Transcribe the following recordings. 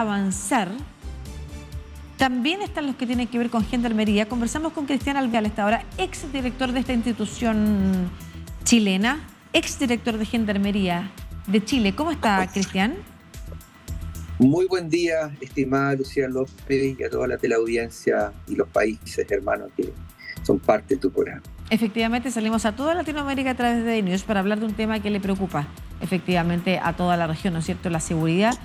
avanzar, también están los que tienen que ver con gendarmería. Conversamos con Cristian Alvear, hasta ahora exdirector de esta institución chilena, exdirector de gendarmería de Chile. ¿Cómo está, Cristian? Muy buen día, estimada Lucía López, y a toda la teleaudiencia y los países hermanos que son parte de tu programa. Efectivamente, salimos a toda Latinoamérica a través de News para hablar de un tema que le preocupa efectivamente a toda la región, ¿no es cierto? La seguridad,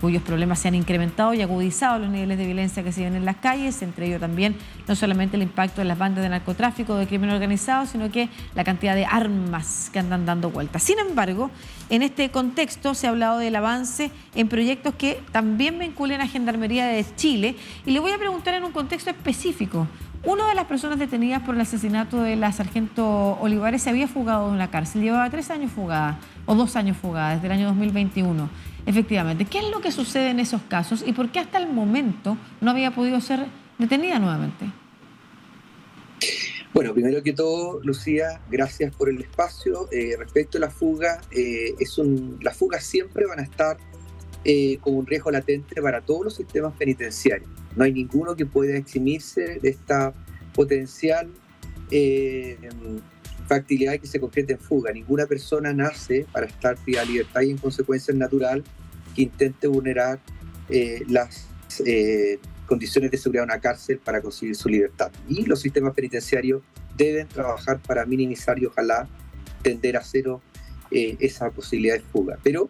cuyos problemas se han incrementado y agudizado los niveles de violencia que se ven en las calles, entre ellos también no solamente el impacto de las bandas de narcotráfico, de crimen organizado, sino que la cantidad de armas que andan dando vueltas. Sin embargo, en este contexto se ha hablado del avance en proyectos que también vinculan a Gendarmería de Chile, y le voy a preguntar en un contexto específico. Una de las personas detenidas por el asesinato de la sargento Olivares se había fugado de una cárcel, llevaba 3 años fugada, o 2 años fugada, desde el año 2021. Efectivamente, ¿qué es lo que sucede en esos casos y por qué hasta el momento no había podido ser detenida nuevamente? Bueno, primero que todo, Lucía, gracias por el espacio. Respecto a la fuga, las fugas siempre van a estar como un riesgo latente para todos los sistemas penitenciarios. No hay ninguno que pueda eximirse de esta potencial factibilidad que se concrete en fuga. Ninguna persona nace para estar privada de libertad y en consecuencia es natural que intente vulnerar las condiciones de seguridad de una cárcel para conseguir su libertad. Y los sistemas penitenciarios deben trabajar para minimizar y ojalá tender a cero esa posibilidad de fuga. Pero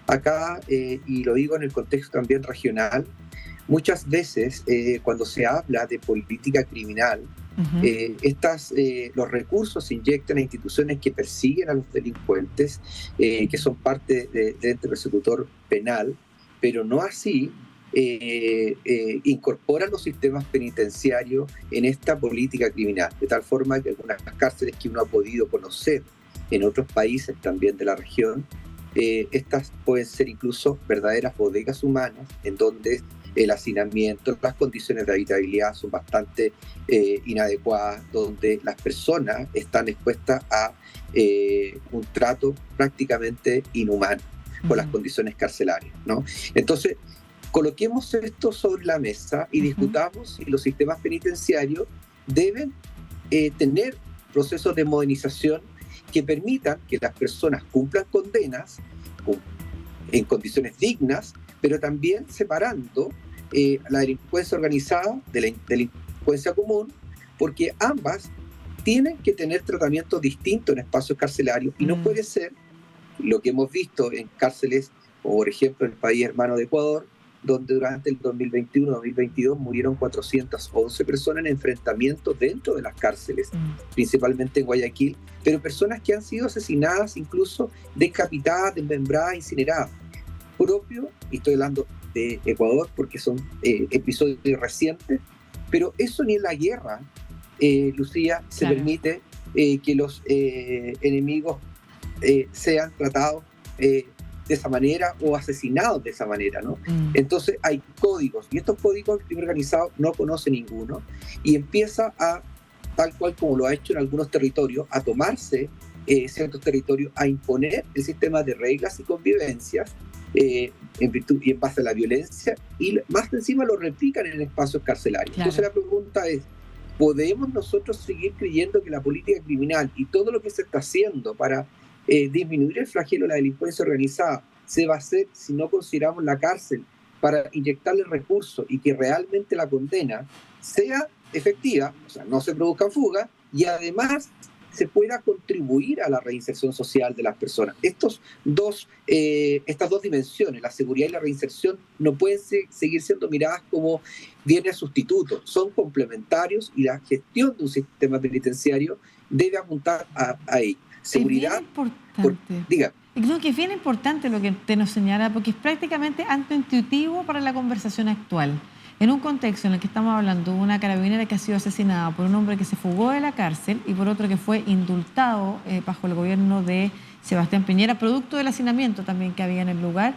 acá, y lo digo en el contexto también regional, muchas veces cuando se habla de política criminal, los recursos se inyectan a instituciones que persiguen a los delincuentes, que son parte del ente persecutor penal, pero no así incorporan los sistemas penitenciarios en esta política criminal, de tal forma que algunas cárceles que uno ha podido conocer en otros países también de la región, estas pueden ser incluso verdaderas bodegas humanas en donde el hacinamiento, las condiciones de habitabilidad son bastante inadecuadas, donde las personas están expuestas a un trato prácticamente inhumano con las condiciones carcelarias, ¿no? Entonces, coloquemos esto sobre la mesa y discutamos si los sistemas penitenciarios deben tener procesos de modernización que permitan que las personas cumplan condenas en condiciones dignas, pero también separando la delincuencia organizada de la delincuencia común, porque ambas tienen que tener tratamiento distinto en espacios carcelarios y no puede ser lo que hemos visto en cárceles, como por ejemplo en el país hermano de Ecuador, donde durante el 2021-2022 murieron 411 personas en enfrentamientos dentro de las cárceles, principalmente en Guayaquil, pero personas que han sido asesinadas, incluso decapitadas, desmembradas, incineradas. Propio, y estoy hablando de Ecuador porque son episodios recientes, pero eso ni en la guerra, Lucía, se permite que los enemigos sean tratados de esa manera o asesinados de esa manera, ¿no? Entonces hay códigos, y estos códigos el crimen organizado no conoce ninguno, y empieza a, tal cual como lo ha hecho en algunos territorios, a tomarse ciertos territorios, a imponer el sistema de reglas y convivencias en virtud y en base a la violencia, y más encima lo replican en espacios carcelarios. Claro. Entonces la pregunta es, ¿podemos nosotros seguir creyendo que la política criminal y todo lo que se está haciendo para disminuir el flagelo de la delincuencia organizada se va a hacer si no consideramos la cárcel para inyectarle recursos y que realmente la condena sea efectiva, o sea, no se produzcan fugas y además se pueda contribuir a la reinserción social de las personas? Estas dos dimensiones, la seguridad y la reinserción, no pueden seguir siendo miradas como bienes sustitutos, son complementarios y la gestión de un sistema penitenciario debe apuntar a ello. Seguridad, diga. No, que es bien importante lo que usted nos señala, porque es prácticamente antiintuitivo para la conversación actual. En un contexto en el que estamos hablando de una carabinera que ha sido asesinada por un hombre que se fugó de la cárcel y por otro que fue indultado bajo el gobierno de Sebastián Piñera, producto del hacinamiento también que había en el lugar,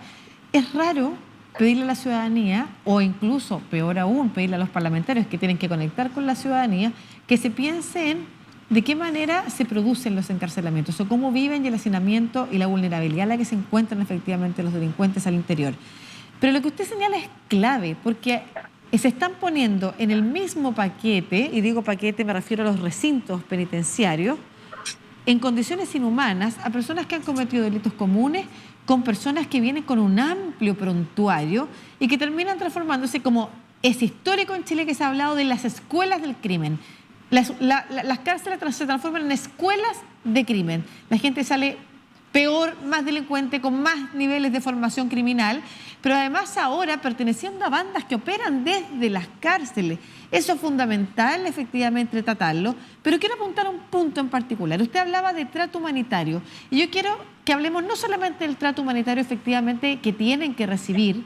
es raro pedirle a la ciudadanía, o incluso, peor aún, pedirle a los parlamentarios que tienen que conectar con la ciudadanía, que se piense en de qué manera se producen los encarcelamientos o cómo viven el hacinamiento y la vulnerabilidad en la que se encuentran efectivamente los delincuentes al interior. Pero lo que usted señala es clave, porque se están poniendo en el mismo paquete, y digo paquete, me refiero a los recintos penitenciarios, en condiciones inhumanas a personas que han cometido delitos comunes, con personas que vienen con un amplio prontuario y que terminan transformándose, como es histórico en Chile que se ha hablado de las escuelas del crimen. Las cárceles se transforman en escuelas de crimen. La gente sale peor, más delincuente, con más niveles de formación criminal, pero además ahora perteneciendo a bandas que operan desde las cárceles. Eso es fundamental, efectivamente, tratarlo, pero quiero apuntar a un punto en particular. Usted hablaba de trato humanitario, y yo quiero que hablemos no solamente del trato humanitario, efectivamente, que tienen que recibir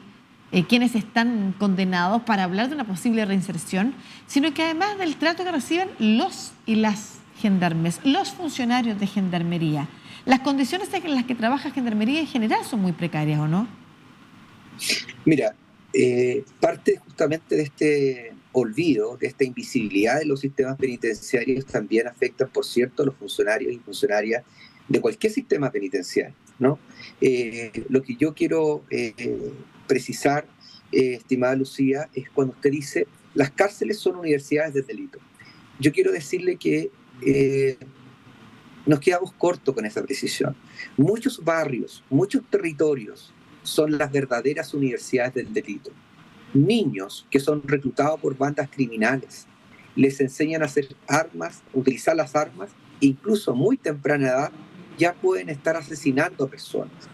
quienes están condenados para hablar de una posible reinserción, sino que además del trato que reciben los y las gendarmes, los funcionarios de gendarmería. Las condiciones en las que trabaja Gendarmería en general son muy precarias, ¿o no? Mira, parte justamente de este olvido, de esta invisibilidad de los sistemas penitenciarios también afectan, por cierto, a los funcionarios y funcionarias de cualquier sistema penitenciario, ¿no? Lo que yo quiero precisar, estimada Lucía, es cuando usted dice las cárceles son universidades del delito. Yo quiero decirle que nos quedamos cortos con esa precisión. Muchos barrios, muchos territorios son las verdaderas universidades del delito. Niños que son reclutados por bandas criminales, les enseñan a hacer armas, utilizar las armas, incluso a muy temprana edad ya pueden estar asesinando a personas.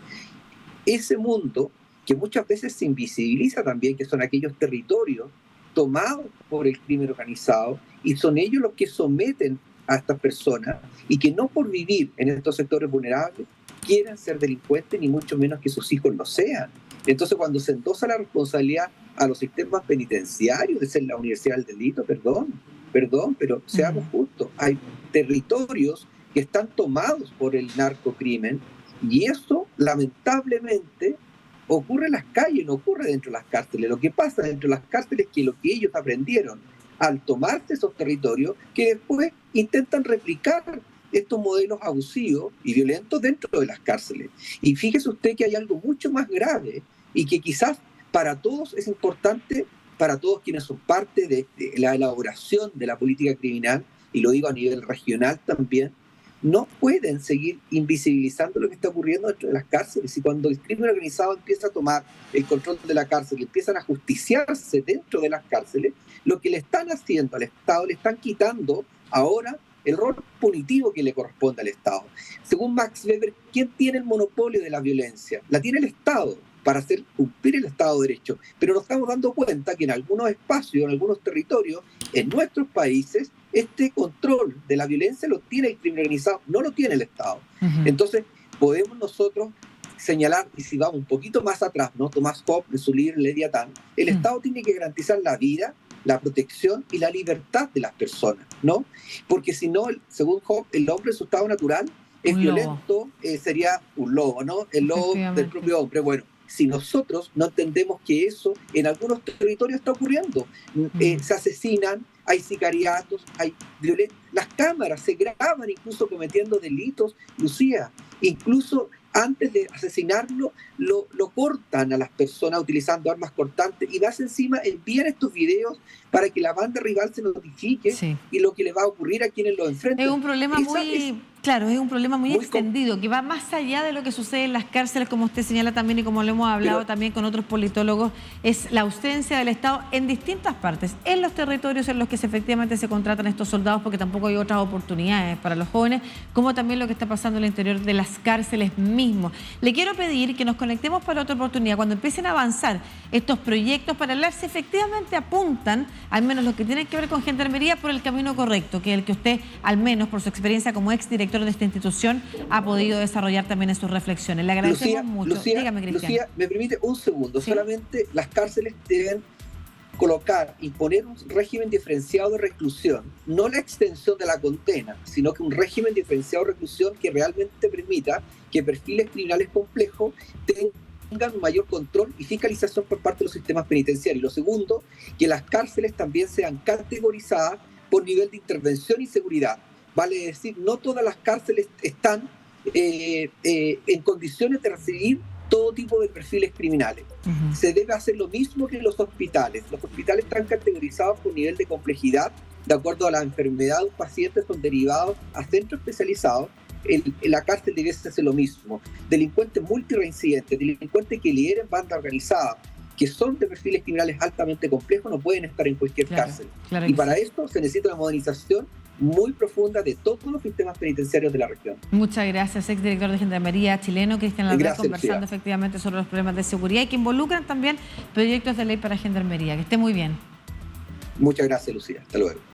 Ese mundo que muchas veces se invisibiliza también, que son aquellos territorios tomados por el crimen organizado, y son ellos los que someten a estas personas, y que no por vivir en estos sectores vulnerables quieran ser delincuentes, ni mucho menos que sus hijos lo sean. Entonces, cuando se endosa la responsabilidad a los sistemas penitenciarios de ser la universidad del delito, perdón, pero seamos justos, hay territorios que están tomados por el narcocrimen, y eso lamentablemente ocurre en las calles, no ocurre dentro de las cárceles. Lo que pasa dentro de las cárceles es que lo que ellos aprendieron al tomarse esos territorios, que después intentan replicar estos modelos abusivos y violentos dentro de las cárceles. Y fíjese usted que hay algo mucho más grave, y que quizás para todos es importante, para todos quienes son parte de la elaboración de la política criminal, y lo digo a nivel regional también, no pueden seguir invisibilizando lo que está ocurriendo dentro de las cárceles. Y cuando el crimen organizado empieza a tomar el control de la cárcel y empiezan a justiciarse dentro de las cárceles, lo que le están haciendo al Estado, le están quitando ahora el rol punitivo que le corresponde al Estado. Según Max Weber, ¿quién tiene el monopolio de la violencia? La tiene el Estado, para hacer cumplir el Estado de Derecho. Pero nos estamos dando cuenta que en algunos espacios, en algunos territorios, en nuestros países, este control de la violencia lo tiene el crimen organizado, no lo tiene el Estado. Entonces, podemos nosotros señalar, y si vamos un poquito más atrás, ¿no? Tomás Hobbes, en su libro Leviatán, el Estado tiene que garantizar la vida, la protección y la libertad de las personas, ¿no? Porque si no, según Hobbes, el hombre en su estado natural es violento, sería un lobo, ¿no? El lobo del propio hombre. Bueno, si nosotros no entendemos que eso en algunos territorios está ocurriendo, se asesinan, hay sicariatos, hay violencia, las cámaras se graban incluso cometiendo delitos, Lucía, incluso antes de asesinarlo, lo cortan a las personas utilizando armas cortantes, y más encima envían estos videos para que la banda rival se notifique y lo que le va a ocurrir a quienes lo enfrentan. Es un problema es un problema muy extendido, que va más allá de lo que sucede en las cárceles, como usted señala también, y como lo hemos hablado también con otros politólogos, es la ausencia del Estado en distintas partes, en los territorios en los que efectivamente se contratan estos soldados, porque tampoco hay otras oportunidades para los jóvenes, como también lo que está pasando en el interior de las cárceles mismos. Le quiero pedir que nos conectemos para otra oportunidad, cuando empiecen a avanzar estos proyectos, para hablar si efectivamente apuntan, al menos los que tienen que ver con Gendarmería, por el camino correcto, que es el que usted, al menos por su experiencia como exdirector de esta institución, ha podido desarrollar también en sus reflexiones. Le agradecemos mucho. Dígame, Cristian. Lucía, me permite un segundo. Solamente las cárceles deben imponer un régimen diferenciado de reclusión, no la extensión de la condena, sino que un régimen diferenciado de reclusión que realmente permita que perfiles criminales complejos tengan un mayor control y fiscalización por parte de los sistemas penitenciarios. Lo segundo, que las cárceles también sean categorizadas por nivel de intervención y seguridad. Vale decir, no todas las cárceles están en condiciones de recibir todo tipo de perfiles criminales. Se debe hacer lo mismo que en los hospitales. Los hospitales están categorizados por nivel de complejidad, de acuerdo a la enfermedad de un paciente, son derivados a centros especializados. En la cárcel debe hacer lo mismo. Delincuentes multireincidentes, delincuentes que lideren bandas organizadas, que son de perfiles criminales altamente complejos, no pueden estar en cualquier cárcel. Y para esto se necesita una modernización muy profunda de todos los sistemas penitenciarios de la región. Muchas gracias, exdirector de Gendarmería chileno, Cristian Larrea, conversando efectivamente sobre los problemas de seguridad y que involucran también proyectos de ley para Gendarmería. Que esté muy bien. Muchas gracias, Lucía. Hasta luego.